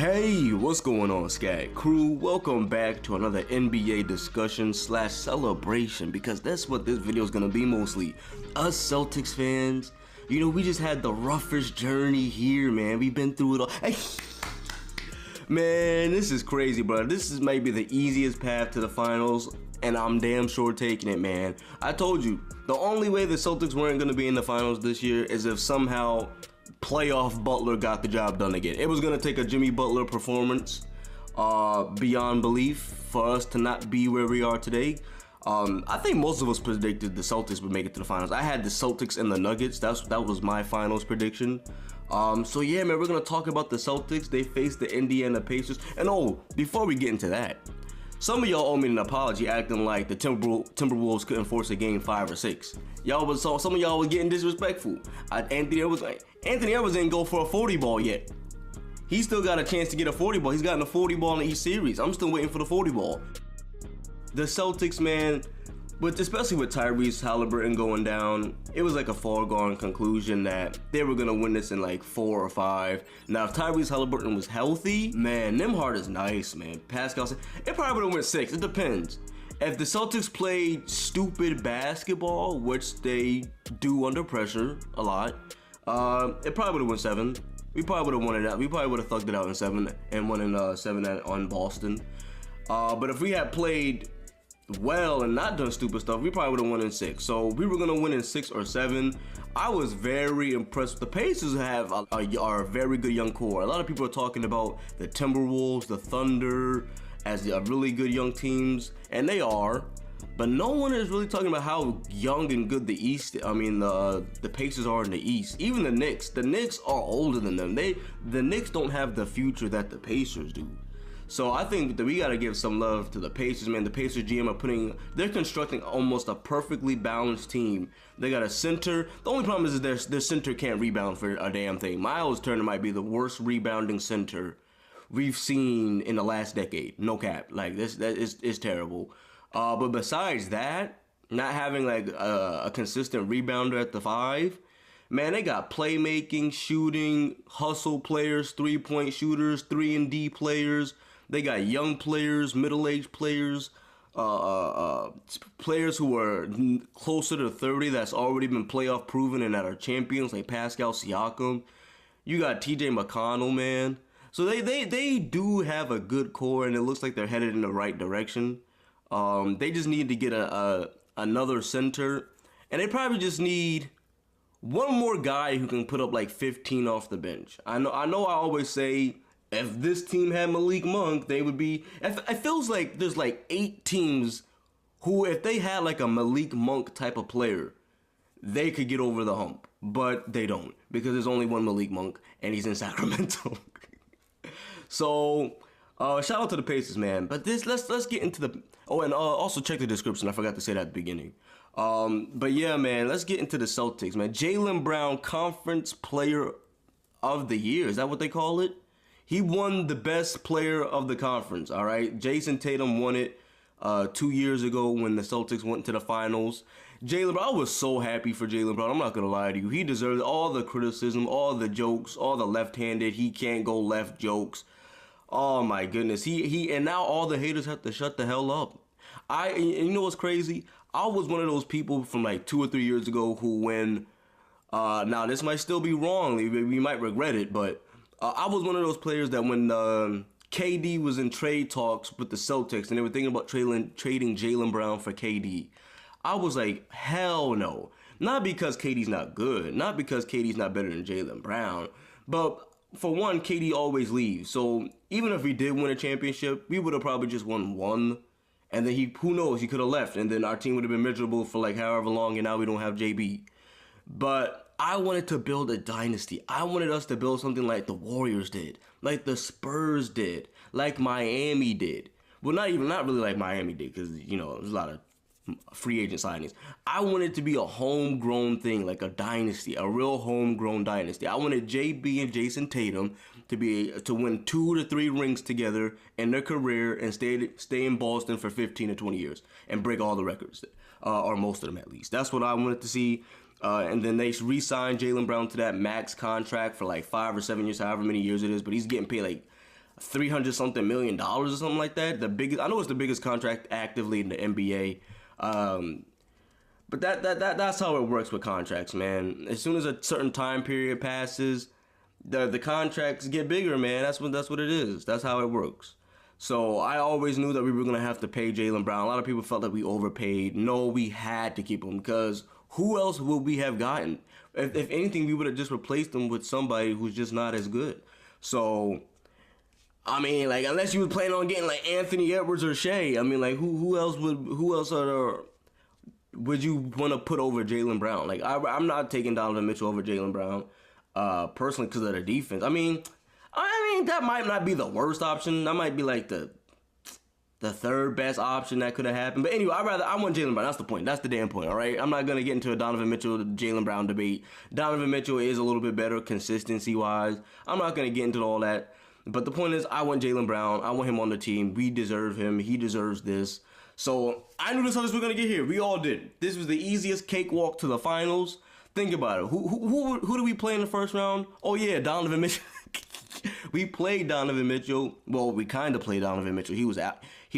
Hey, what's going on, Scat Crew? Welcome back to another NBA discussion / celebration, because that's what this video is gonna be mostly. Us Celtics fans, you know, we just had the roughest journey here, man. We've been through it all. Man, this is crazy, bro. This is maybe the easiest path to the finals, and I'm damn sure taking it, man. I told you, the only way the Celtics weren't gonna be in the finals this year is if somehow playoff Butler got the job done again. It was gonna take a Jimmy Butler performance beyond belief for us to not be where we are today. I think most of us predicted the Celtics would make it to the finals. I had the Celtics and the Nuggets. That was my finals prediction. So yeah, man, we're gonna talk about the Celtics. They faced the Indiana Pacers. And oh, before we get into that, some of y'all owe me an apology acting like the Timberwolves couldn't force a game 5 or 6. Some of y'all was getting disrespectful. Anthony Edwards didn't go for a 40 ball yet. He still got a chance to get a 40 ball. He's gotten a 40 ball in each series. I'm still waiting for the 40 ball. The Celtics, man, especially with Tyrese Halliburton going down, it was like a foregone conclusion that they were gonna win this in like 4 or 5. Now, if Tyrese Halliburton was healthy, man, Nimhard is nice, man. Pascal, it probably would have went 6. It depends. If the Celtics played stupid basketball, which they do under pressure a lot, it probably would have went 7. We probably would have won it out. We probably would have thugged it out in 7 and won in 7 on Boston. But if we had played well and not done stupid stuff, we probably would have won in 6. So we were gonna win in 6 or 7. I was very impressed. The Pacers have are a very good young core. A lot of people are talking about the Timberwolves, the Thunder as really good young teams, and they are. But no one is really talking about how young and good the Pacers are in the East. Even the Knicks. The Knicks are older than them. The Knicks don't have the future that the Pacers do. So I think that we gotta give some love to the Pacers, man. The Pacers GM they're constructing almost a perfectly balanced team. They got a center. The only problem is their center can't rebound for a damn thing. Miles Turner might be the worst rebounding center we've seen in the last decade. No cap. Like that is terrible. But besides that, not having like a consistent rebounder at the 5, man, they got playmaking, shooting, hustle players, 3-point shooters, 3-and-D players. They got young players, middle-aged players, players who are closer to 30 that's already been playoff proven and that are champions, like Pascal Siakam. You got TJ McConnell, man. So they do have a good core, and it looks like they're headed in the right direction. They just need to get another center, and they probably just need one more guy who can put up like 15 off the bench. I know I always say if this team had Malik Monk, they would be. It feels like there's like 8 teams who, if they had like a Malik Monk type of player, they could get over the hump. But they don't, because there's only one Malik Monk, and he's in Sacramento. So shout out to the Pacers, man. But let's get into the. Oh, and also check the description. I forgot to say that at the beginning. But yeah, man, let's get into the Celtics, man. Jaylen Brown, Conference Player of the Year. Is that what they call it? He won the best player of the conference, all right? Jason Tatum won it 2 years ago when the Celtics went to the finals. Jaylen Brown, I was so happy for Jaylen Brown. I'm not going to lie to you. He deserves all the criticism, all the jokes, all the left-handed, he can't go left jokes. Oh, my goodness. And now all the haters have to shut the hell up. You know what's crazy? I was one of those people from like 2 or 3 years ago who now this might still be wrong. We might regret it, but I was one of those players that when KD was in trade talks with the Celtics and they were thinking about trading Jaylen Brown for KD, I was like, hell no. Not because KD's not good, not because KD's not better than Jaylen Brown, but for one, KD always leaves. So even if we did win a championship, we would have probably just won 1. And then who knows, he could have left. And then our team would have been miserable for like however long, and now we don't have JB. But I wanted to build a dynasty. I wanted us to build something like the Warriors did, like the Spurs did, like Miami did. Well, not really like Miami did, because, you know, there's a lot of free agent signings. I wanted it to be a homegrown thing, like a dynasty, a real homegrown dynasty. I wanted JB and Jason Tatum to win 2 to 3 rings together in their career and stay in Boston for 15 to 20 years and break all the records, or most of them at least. That's what I wanted to see. And then they re-signed Jaylen Brown to that max contract for like 5 or 7 years, however many years it is. But he's getting paid like $300 million or something like that. The biggest, I know it's the biggest contract actively in the NBA. But that's how it works with contracts, man. As soon as a certain time period passes, the contracts get bigger, man. That's what it is. That's how it works. So I always knew that we were gonna have to pay Jaylen Brown. A lot of people felt that we overpaid. No, we had to keep him because who else would we have gotten? If anything, we would have just replaced him with somebody who's just not as good. So I mean, like, unless you were planning on getting like Anthony Edwards or Shea, I mean, like, who else would you want to put over Jaylen Brown? Like, I'm not taking Donovan Mitchell over Jaylen Brown, personally, because of the defense. I mean, that might not be the worst option. That might be like the third best option that could have happened. But anyway, I want Jaylen Brown. That's the point. That's the damn point, all right? I'm not going to get into a Donovan Mitchell, Jaylen Brown debate. Donovan Mitchell is a little bit better consistency-wise. I'm not going to get into all that. But the point is, I want Jaylen Brown. I want him on the team. We deserve him. He deserves this. So I knew this was going to get here. We all did. This was the easiest cakewalk to the finals. Think about it. Who did we play in the first round? Oh, yeah, Donovan Mitchell. We played Donovan Mitchell. Well, we kind of played Donovan Mitchell. He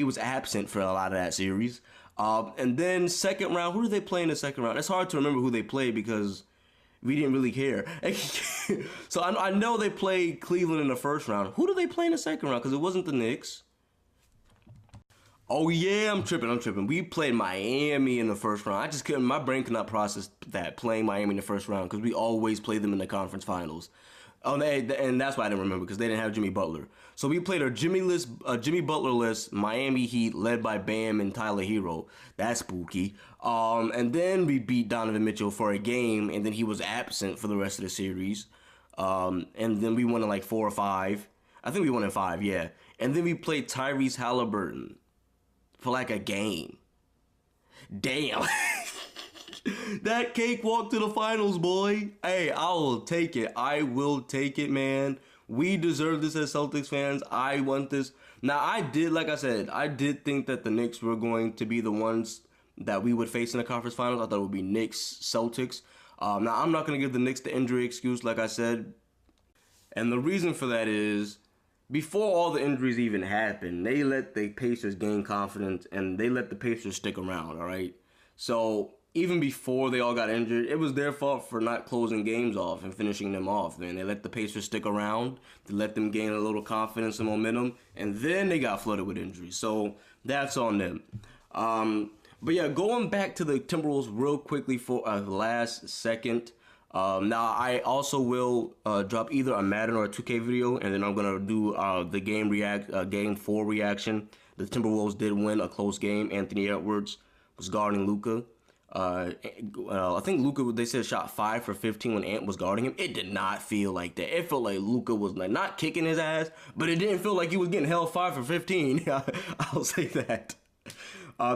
was absent for a lot of that series. And then second round, who did they play in the second round? It's hard to remember who they played because we didn't really care. So I know they played Cleveland in the first round. Who did they play in the second round? Because it wasn't the Knicks. Oh, yeah, I'm tripping. We played Miami in the first round. I just couldn't, my brain could not process that, playing Miami in the first round, because we always play them in the conference finals. Oh, and that's why I didn't remember, because they didn't have Jimmy Butler. So we played a Jimmy Butler-less Miami Heat led by Bam and Tyler Hero. That's spooky. And then we beat Donovan Mitchell for a game, and then he was absent for the rest of the series. And then we won in like 4 or 5. I think we won in 5, yeah. And then we played Tyrese Halliburton for like a game. Damn. That cakewalk to the finals, boy. Hey, I will take it. I will take it, man. We deserve this as Celtics fans. I want this. Now, like I said, I did think that the Knicks were going to be the ones that we would face in the conference finals. I thought it would be Knicks, Celtics. Now, I'm not going to give the Knicks the injury excuse, like I said. And the reason for that is, before all the injuries even happened, they let the Pacers gain confidence, and they let the Pacers stick around, all right? So even before they all got injured, it was their fault for not closing games off and finishing them off, man. They let the Pacers stick around, to let them gain a little confidence and momentum, and then they got flooded with injuries. So that's on them. But yeah, going back to the Timberwolves real quickly for a last second. Now, I also will drop either a Madden or a 2K video, and then I'm going to do the game 4 reaction. The Timberwolves did win a close game. Anthony Edwards was guarding Luka. I think Luka, they said, shot 5 for 15 when Ant was guarding him. It did not feel like that. It felt like Luka was like not kicking his ass, but it didn't feel like he was getting held 5 for 15. I'll say that.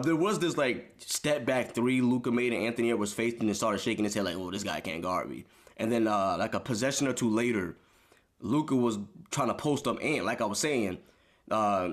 There was this like step back 3 Luka made, and Anthony Edwards faced and started shaking his head like, "Oh, this guy can't guard me." And then like a possession or two later, Luka was trying to post up Ant. Like I was saying,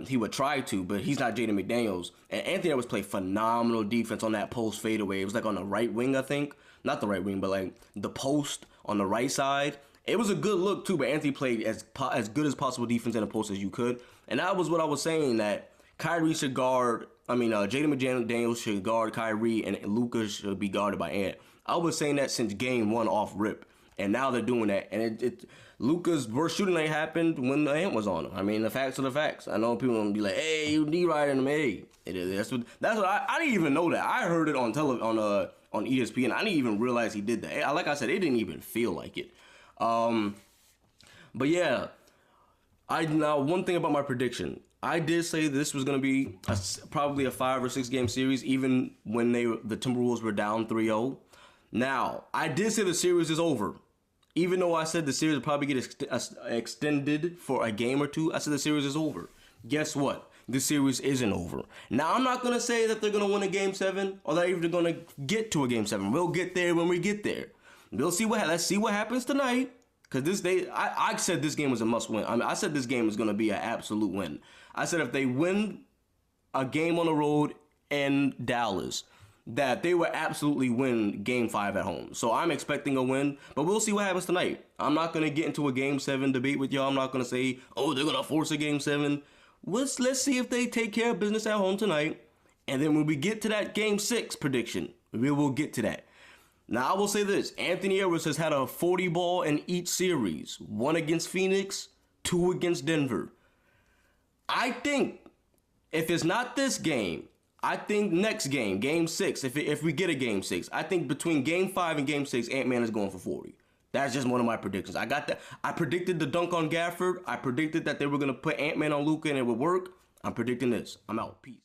he would try to, but he's not Jaden McDaniels. And Anthony Edwards played phenomenal defense on that post fadeaway. It was like on the right wing, I think. Not the right wing, but like the post on the right side. It was a good look too, but Anthony played as good as possible defense in the post as you could. And that was what I was saying, that Kyrie should guard. Jaden McDaniels should guard Kyrie, and Luka should be guarded by Ant. I was saying that since game 1 off rip, and now they're doing that. And Luka's worst shooting night happened when the Ant was on him. I mean, the facts are the facts. I know people gonna be like, "Hey, you D-riding him." Hey, that's what I didn't even know that. I heard it on on ESPN. I didn't even realize he did that. Like I said, it didn't even feel like it. But yeah, now one thing about my prediction. I did say this was going to be probably a 5 or 6 game series, even when the Timberwolves were down 3-0. Now, I did say the series is over. Even though I said the series would probably get extended for a game or two, I said the series is over. Guess what? The series isn't over. Now, I'm not going to say that they're going to win a game 7 or they're even going to get to a game 7. We'll get there when we get there. Let's see what happens tonight. Because I said this game was a must win. I said this game was going to be an absolute win. I said if they win a game on the road in Dallas, that they will absolutely win Game 5 at home. So I'm expecting a win, but we'll see what happens tonight. I'm not going to get into a Game 7 debate with y'all. I'm not going to say, oh, they're going to force a Game 7. Let's see if they take care of business at home tonight. And then when we get to that Game 6 prediction, we will get to that. Now, I will say this. Anthony Edwards has had a 40 ball in each series. 1 against Phoenix, 2 against Denver. I think if it's not this game, I think next game, Game 6, if we get a Game 6, I think between Game 5 and Game 6, Ant-Man is going for 40. That's just one of my predictions. I got that. I predicted the dunk on Gafford. I predicted that they were going to put Ant-Man on Luka and it would work. I'm predicting this. I'm out. Peace.